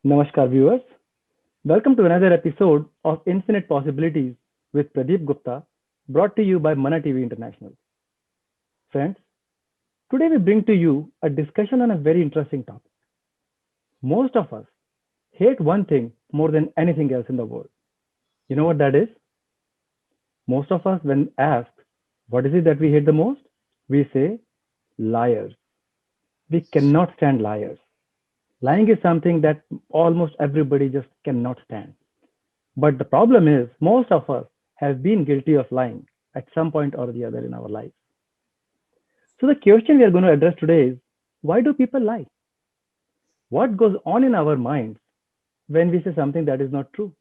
Namaskar, viewers. Welcome to another episode of Infinite Possibilities with Pradeep Gupta, brought to you by Mana TV International. Friends, today we bring to you a discussion on a very interesting topic. Most of us hate one thing more than anything else in the world. You know what that is? Most of us, when asked, what is it that we hate the most? We say, liars. We cannot stand liars. Lying is something that almost everybody just cannot stand. But the problem is, most of us have been guilty of lying at some point or the other in our life. So, the question we are going to address today is, why do people lie? What goes on in our minds when we say something that is not true?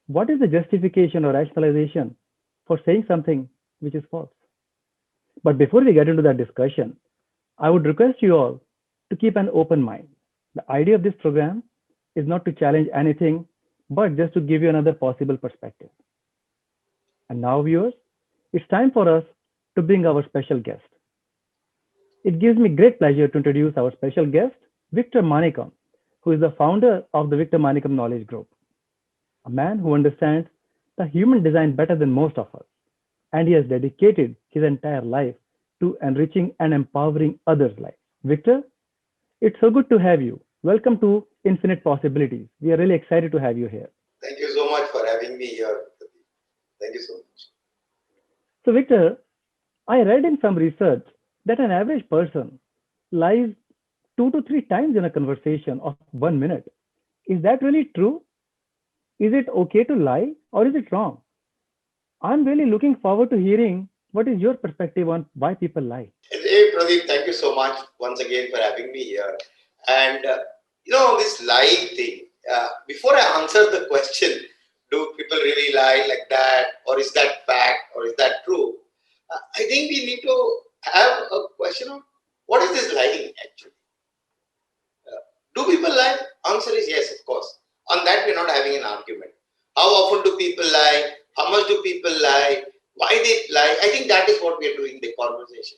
What is the justification or rationalization for saying something which is false? But before we get into that discussion, I would request you all to keep an open mind. The idea of this program is not to challenge anything, but just to give you another possible perspective. And now, viewers, it's time for us to bring our special guest. It gives me great pleasure to introduce our special guest, Victor Manikam, who is the founder of the Victor Manikam Knowledge Group, a man who understands the human design better than most of us, and he has dedicated his entire life to enriching and empowering others' lives. Victor, it's so good to have you. Welcome to Infinite Possibilities. We are really excited to have you here. Thank you so much for having me here. Thank you so much. So, Victor, I read in some research that an average person lies 2 to 3 times in a conversation of 1 minute. Is that really true? Is it okay to lie or is it wrong? I'm really looking forward to hearing what is your perspective on why people lie. Hey, Pradeep, thank you so much once again for having me here. And this lying thing. Before I answer the question, do people really lie like that, or is that fact, or is that true? I think we need to have a question of what is this lying actually? Do people lie? Answer is yes, of course. On that, we're not having an argument. How often do people lie? How much do people lie? Why they lie? I think that is what we are doing in the conversation.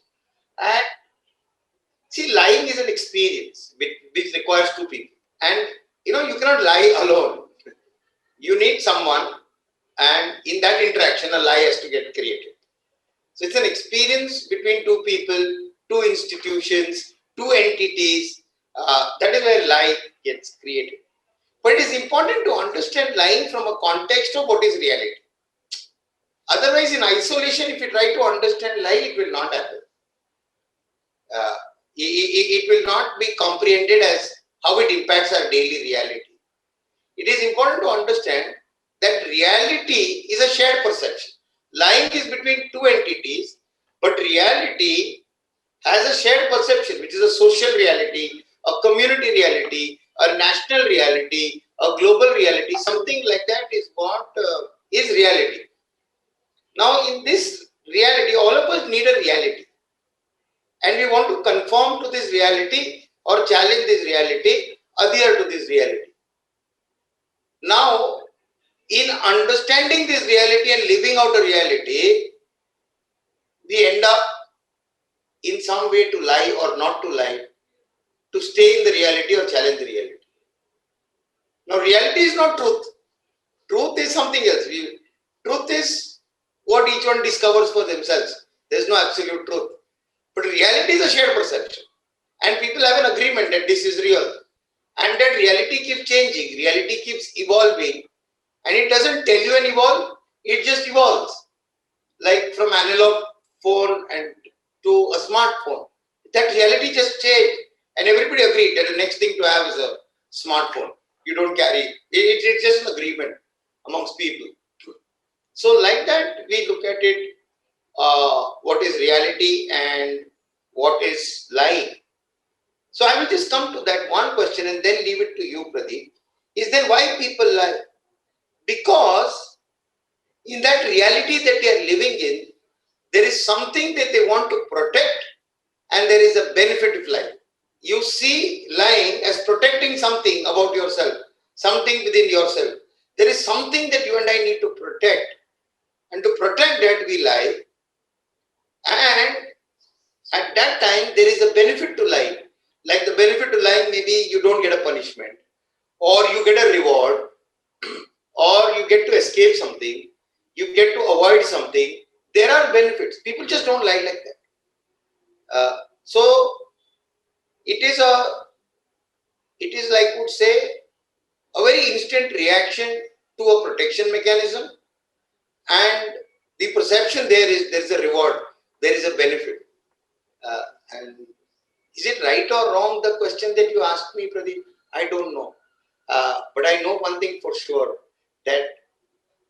And see, lying is an experience which requires two people. And you cannot lie alone. You need someone, and in that interaction, a lie has to get created. So it's an experience between two people, two institutions, two entities. That is where lie gets created. But it is important to understand lying from a context of what is reality. Otherwise, in isolation, if you try to understand lie, it will not happen. It will not be comprehended as how it impacts our daily reality. It is important to understand that reality is a shared perception. Lying is between two entities, but reality has a shared perception, which is a social reality, a community reality, a national reality, a global reality. Something like that is what is reality. Now, in this reality, all of us need a reality. And we want to conform to this reality or challenge this reality, adhere to this reality. Now, in understanding this reality and living out a reality, we end up in some way to lie or not to lie, to stay in the reality or challenge the reality. Now, reality is not truth. Truth is something else. Truth is what each one discovers for themselves. There is no absolute truth. But reality is a shared perception. And people have an agreement that this is real. And that reality keeps changing. Reality keeps evolving. And it doesn't tell you and evolve. It just evolves. Like from analog phone and to a smartphone. That reality just changed. And everybody agreed that the next thing to have is a smartphone. You don't carry. It's just an agreement amongst people. So like that, we look at it, what is reality and what is lying. So I will just come to that one question and then leave it to you, Pradeep. Is then why people lie? Because in that reality that they are living in, there is something that they want to protect and there is a benefit of lying. You see lying as protecting something about yourself, something within yourself. There is something that you and I need to protect. And to protect that, we lie. And at that time, there is a benefit to lying. Like the benefit to lying, maybe you don't get a punishment. or you get a reward, or you get to escape something, you get to avoid something. There are benefits. People just don't lie like that. So it is like would say a very instant reaction to a protection mechanism, and the perception there is a reward, there is a benefit. And is it right or wrong, the question that you asked me, Pradeep? I don't know. But I know one thing for sure, that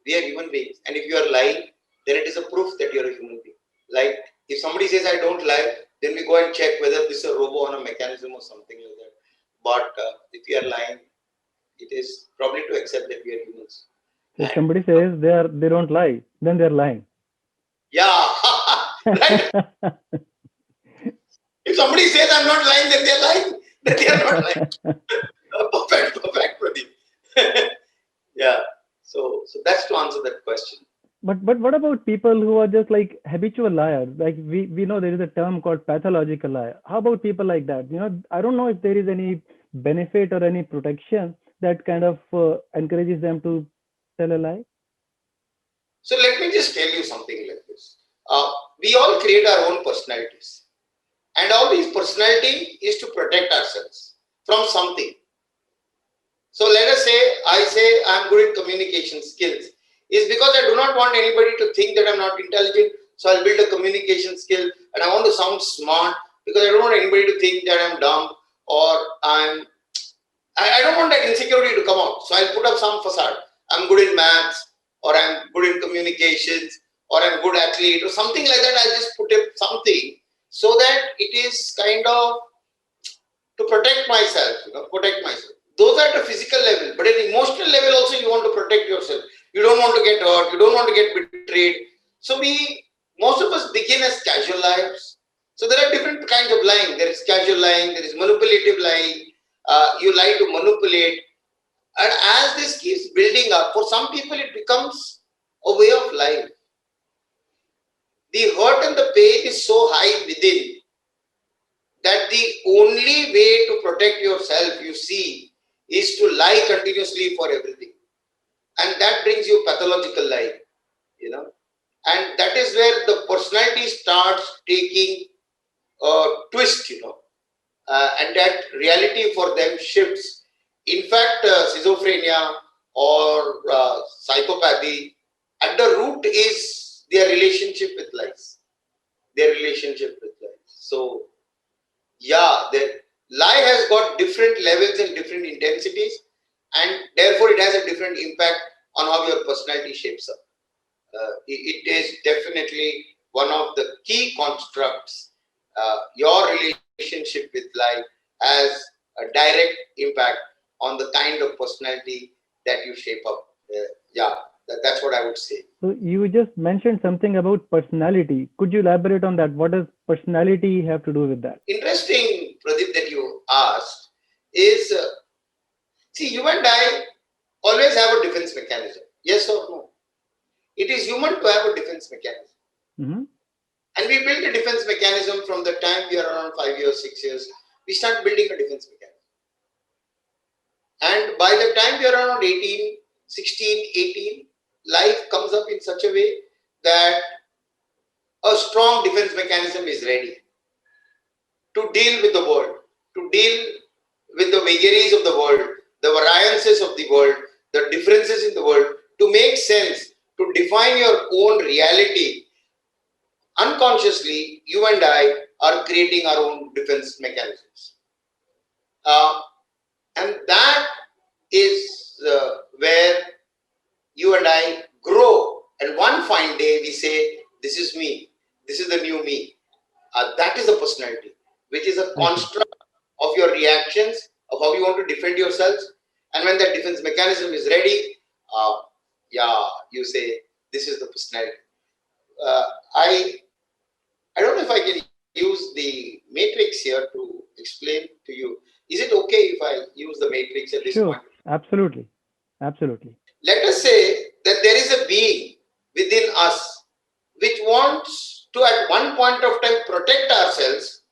we are human beings. And if you are lying, then it is a proof that you are a human being. Like if somebody says, I don't lie, then we go and check whether this is a robo on a mechanism or something like that. But if you are lying, it is probably to accept that we are humans. If somebody says they don't lie, then they're lying. Yeah, right. If somebody says I'm not lying, then they're lying. Then they are not lying. Perfect, Pradeep. Yeah. So that's to answer that question. But what about people who are just like habitual liars? Like we know there is a term called pathological liar. How about people like that? I don't know if there is any benefit or any protection that kind of encourages them to tell a lie. So let me just tell you something like this. We all create our own personalities. And all these personality is to protect ourselves from something. So let us say I say I'm good in communication skills. Is because I do not want anybody to think that I'm not intelligent. So I'll build a communication skill, and I want to sound smart because I don't want anybody to think that I'm dumb, or I don't want that insecurity to come out. So I'll put up some facade. I'm good in maths, or I'm good in communications, or I'm good athlete, or something like that. I'll just put up something so that it is kind of to protect myself, protect myself. Those are at a physical level, but at emotional level also you want to protect yourself. You don't want to get hurt, you don't want to get betrayed. So most of us begin as casual liars. So there are different kinds of lying. There is casual lying, there is manipulative lying. You lie to manipulate. And as this keeps building up, for some people it becomes a way of life. The hurt and the pain is so high within that the only way to protect yourself, you see, is to lie continuously for everything. And that brings you pathological lying, And that is where the personality starts taking a twist, and that reality for them shifts. In fact, schizophrenia or psychopathy, at the root is their relationship with lies. So, yeah, the lie has got different levels and different intensities, and therefore it has a different impact on how your personality shapes up. It is definitely one of the key constructs. Your relationship with life has a direct impact on the kind of personality that you shape up. That's what I would say. So you just mentioned something about personality. Could you elaborate on that? What does personality have to do with that? Interesting, Pradeep, that you asked is, see, you and I always have a defense mechanism. Yes or no? It is human to have a defense mechanism. Mm-hmm. And we build a defense mechanism from the time we are around 5 years, 6 years. We start building a defense mechanism. And by the time we are around 18, 16, 18, life comes up in such a way that a strong defense mechanism is ready to deal with the world, to deal with the vagaries of the world, the variances of the world, the differences in the world, to make sense, to define your own reality. Unconsciously, you and I are creating our own defense mechanisms. And that is where you and I grow. And one fine day we say, this is me, this is the new me. That is a personality, which is a construct of your reactions, of how you want to defend yourselves. And when that defense mechanism is ready, you say, this is the personality. I don't know if I can use the matrix here to explain to you. Is it okay if I use the matrix at this point? Absolutely. Let us say that there is a being within us which wants to, at one point of time, protect ourselves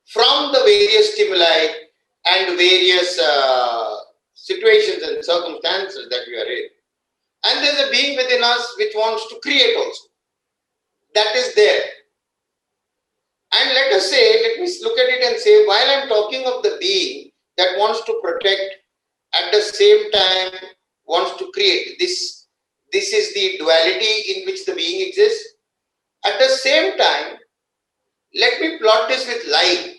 from the various stimuli and various situations and circumstances that we are in. And there's a being within us which wants to create also. That is there. And let me look at it and say, while I'm talking of the being that wants to protect, at the same time wants to create, this is the duality in which the being exists. At the same time, let me plot this with lying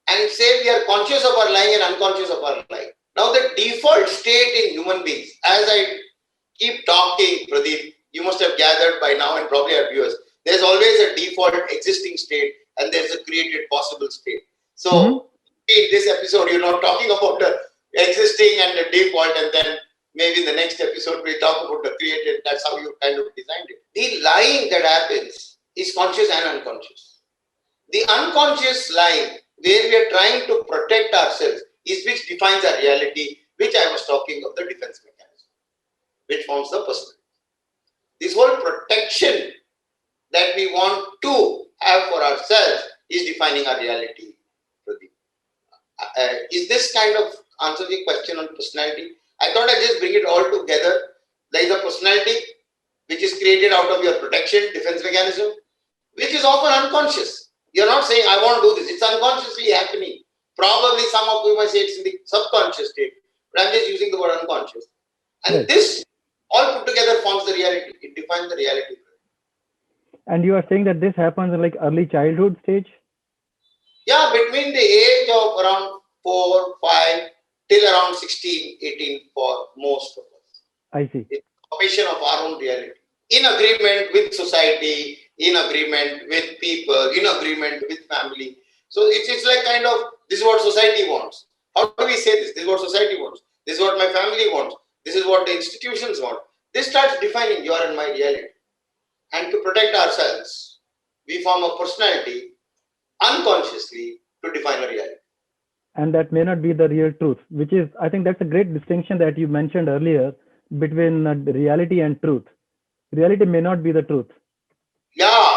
and say we are conscious of our lying and unconscious of our lying. Now the default state in human beings, as I keep talking, Pradeep, you must have gathered by now and probably our viewers, there's always a default existing state and there's a created possible state. So in this episode, talking about the existing and the default, and then maybe in the next episode we talk about the created. That's how you kind of designed it. The lying that happens is conscious and unconscious. The unconscious lying, where we are trying to protect ourselves, is which defines our reality, which I was talking of the defense mechanism, which forms the personality. This whole protection that we want to have for ourselves is defining our reality. Is this kind of answer the question on personality? I thought I'd just bring it all together. There is a personality which is created out of your protection, defense mechanism, which is often unconscious. You're not saying, I want to do this. It's unconsciously happening. Probably some of you might say it's in the subconscious state, but I'm just using the word unconscious. And this all put together forms the reality. It defines the reality. And you are saying that this happens in like early childhood stage? Yeah, between the age of around 4, 5, till around 16, 18 for most of us. I see. It's a formation of our own reality. In agreement with society, in agreement with people, in agreement with family. So it's like kind of, this is what society wants. How do we say this? This is what society wants. This is what my family wants. This is what the institutions want. This starts defining your and my reality. And to protect ourselves, we form a personality unconsciously to define a reality. And that may not be the real truth, which is, I think that's a great distinction that you mentioned earlier between reality and truth. Reality may not be the truth. Yeah.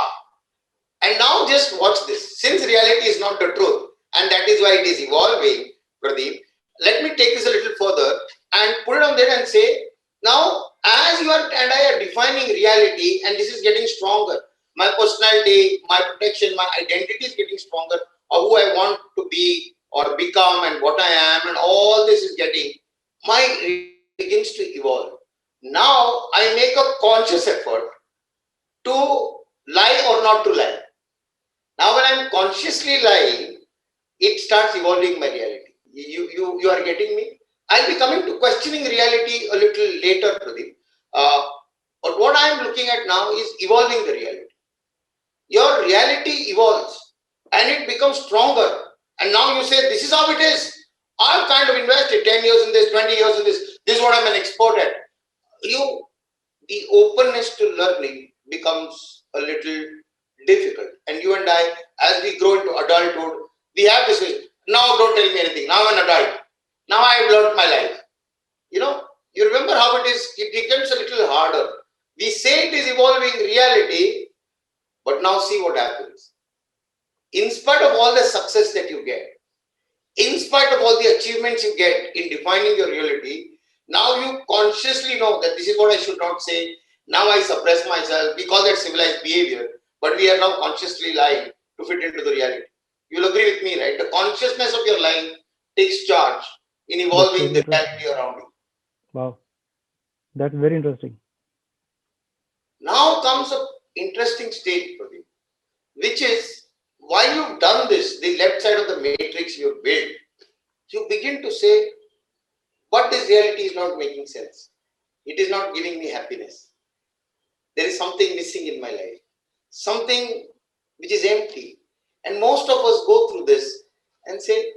And now just watch this. Since reality is not the truth, and that is why it is evolving, Pradeep, let me take this a little further and put it on there and say, now, as you are and I are defining reality, and this is getting stronger, my personality, my protection, my identity is getting stronger, or who I want to be or become and what I am, and all this is getting, my begins to evolve. Now, I make a conscious effort to lie or not to lie. Now, when I'm consciously lying, it starts evolving my reality. You are getting me? I'll be coming to questioning reality a little later, Pradeep. But what I'm looking at now is evolving the reality. Your reality evolves and it becomes stronger. And now you say, this is how it is. I've kind of invested 10 years in this, 20 years in this. This is what I'm an expert at. The openness to learning becomes a little difficult. And you and I, as we grow into adulthood, we have this vision. Now don't tell me anything. Now I'm an adult. Now I've learned my life. You remember how it is, it becomes a little harder. We say it is evolving reality, but now see what happens. In spite of all the success that you get, in spite of all the achievements you get in defining your reality, now you consciously know that this is what I should not say. Now I suppress myself. We call that civilized behavior, but we are now consciously lying to fit into the reality. You will agree with me, right? The consciousness of your lying takes charge in evolving the reality around you. Wow. That's very interesting. Now comes an interesting stage, Pradeep, which is, while you've done this, the left side of the matrix you've built, you begin to say, but this reality is not making sense. It is not giving me happiness. There is something missing in my life, something which is empty. And most of us go through this and say,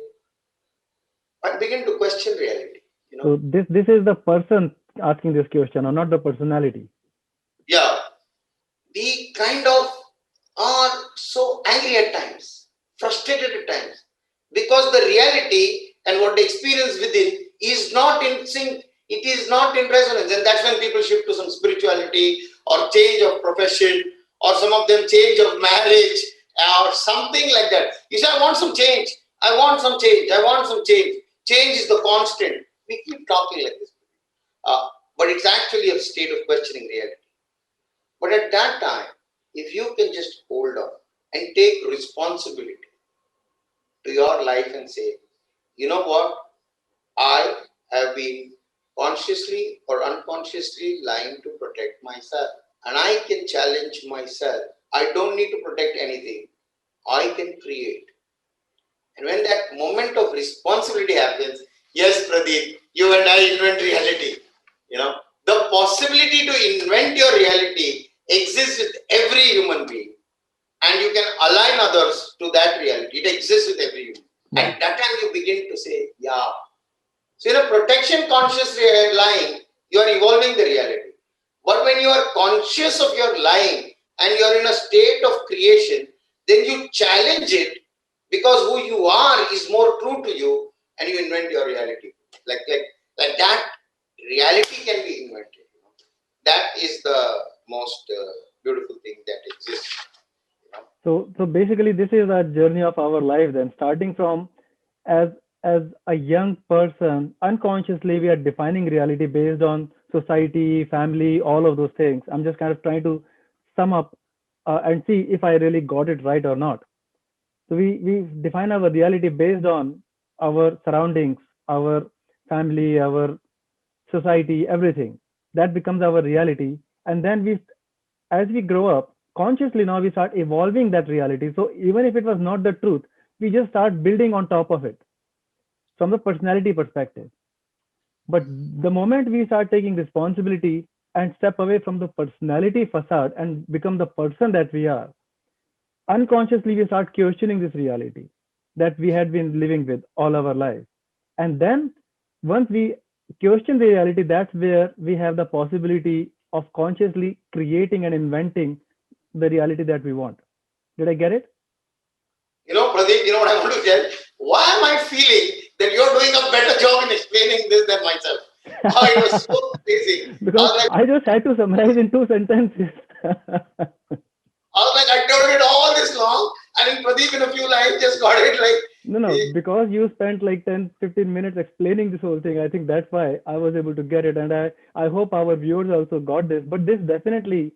I begin to question reality. So this is the person asking this question, or not the personality. Yeah. We kind of are so angry at times, frustrated at times, because the reality and what they experience within is not in sync, it is not in resonance. And that's when people shift to some spirituality or change of profession, or some of them change of marriage or something like that. You say, I want some change. I want some change. I want some change. Change is the constant. We keep talking like this. But it's actually a state of questioning reality. But at that time, if you can just hold on and take responsibility to your life and say, you know what, I have been consciously or unconsciously lying to protect myself. And I can challenge myself. I don't need to protect anything. I can create. And when that moment of responsibility happens, yes, Pradeep, you and I invent reality. You know, the possibility to invent your reality exists with every human being, and you can align others to that reality. It exists with every human. Wow. And that time you begin to say, yeah. So in a protection conscious lying, you are evolving the reality. But when you are conscious of your lying and you are in a state of creation, then you challenge it because who you are is more true to you, and you invent your reality. Like that reality can be invented. That is the most beautiful thing that exists. So basically, this is our journey of our life. Then, starting from as as a young person, unconsciously we are defining reality based on society, family, all of those things. I'm just kind of trying to sum up and see if I really got it right or not. So we define our reality based on our surroundings, our family, our society, everything. That becomes our reality. And then as we grow up, consciously now we start evolving that reality. So even if it was not the truth, we just start building on top of it from the personality perspective. But the moment we start taking responsibility and step away from the personality facade and become the person that we are, unconsciously we start questioning this reality that we had been living with all our lives. And then once we question the reality, that's where we have the possibility of consciously creating and inventing the reality that we want. Did I get it? Pradeep, you know what I want to tell? Why am I feeling that you're doing a better job in explaining this than myself? Oh, it was so amazing. Because Like, I just had to summarize in 2 sentences. I told it all this long, and then Pradeep in a few lines just got it like. No, because you spent like 10, 15 minutes explaining this whole thing. I think that's why I was able to get it. And I hope our viewers also got this. But this definitely,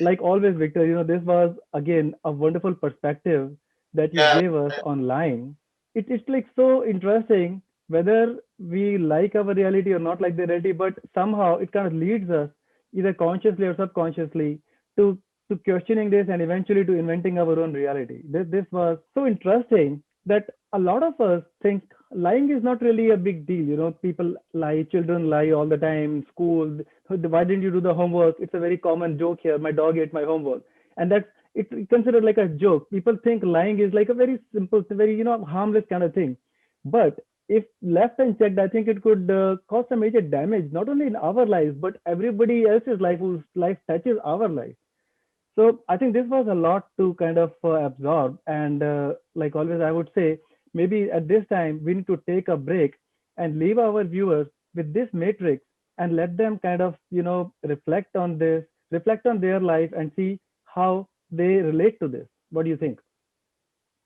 like always, Victor, this was again a wonderful perspective that you Yeah, gave us online. It's like so interesting whether we like our reality or not like the reality, but somehow it kind of leads us either consciously or subconsciously to to questioning this and eventually to inventing our own reality. This was so interesting that a lot of us think lying is not really a big deal. People lie, children lie all the time in school. Why didn't you do the homework? It's a very common joke here. My dog ate my homework. And that's it's considered like a joke. People think lying is like a very simple, very, harmless kind of thing. But if left unchecked, I think it could cause some major damage, not only in our lives, but everybody else's life whose life touches our life. So I think this was a lot to kind of absorb. And like always, I would say maybe at this time we need to take a break and leave our viewers with this matrix and let them kind of, reflect on this, reflect on their life and see how they relate to this. What do you think?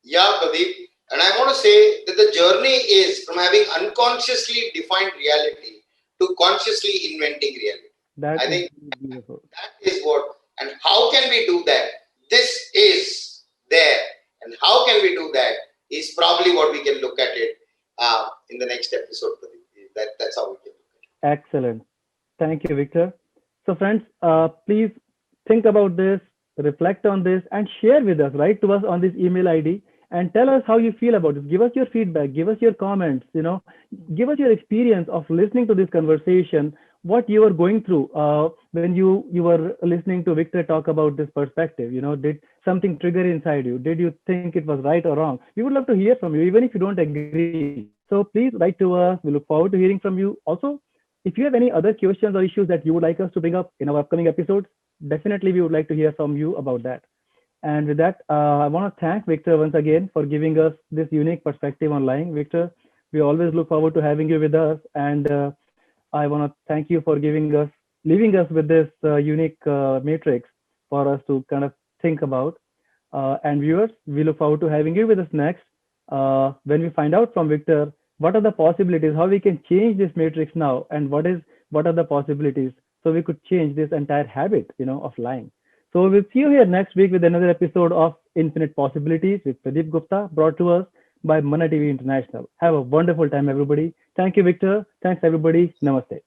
yeah, Pradeep. And I want to say that the journey is from having unconsciously defined reality to consciously inventing reality. That I is think beautiful. that is what, and how can we do that? This is there. And how can we do that is probably what we can look at it in the next episode. That's how we can look at it. Excellent. Thank you, Victor. So, friends, please think about this, reflect on this, and share with us. Write to us on this email ID and tell us how you feel about it. Give us your feedback, give us your comments, give us your experience of listening to this conversation, what you were going through when you were listening to Victor talk about this perspective. Did something trigger inside you? Did you think it was right or wrong? We would love to hear from you, even if you don't agree. So please write to us. We look forward to hearing from you. Also, if you have any other questions or issues that you would like us to bring up in our upcoming episodes, definitely we would like to hear from you about that. And with that, I want to thank Victor once again for giving us this unique perspective on lying. Victor, we always look forward to having you with us. And I want to thank you for leaving us with this unique matrix for us to kind of think about. And viewers, we look forward to having you with us next when we find out from Victor what are the possibilities, how we can change this matrix now, and what are the possibilities so we could change this entire habit, of lying. So we'll see you here next week with another episode of Infinite Possibilities with Pradeep Gupta, brought to us by Mana TV International. Have a wonderful time, everybody. Thank you, Victor. Thanks, everybody. Namaste.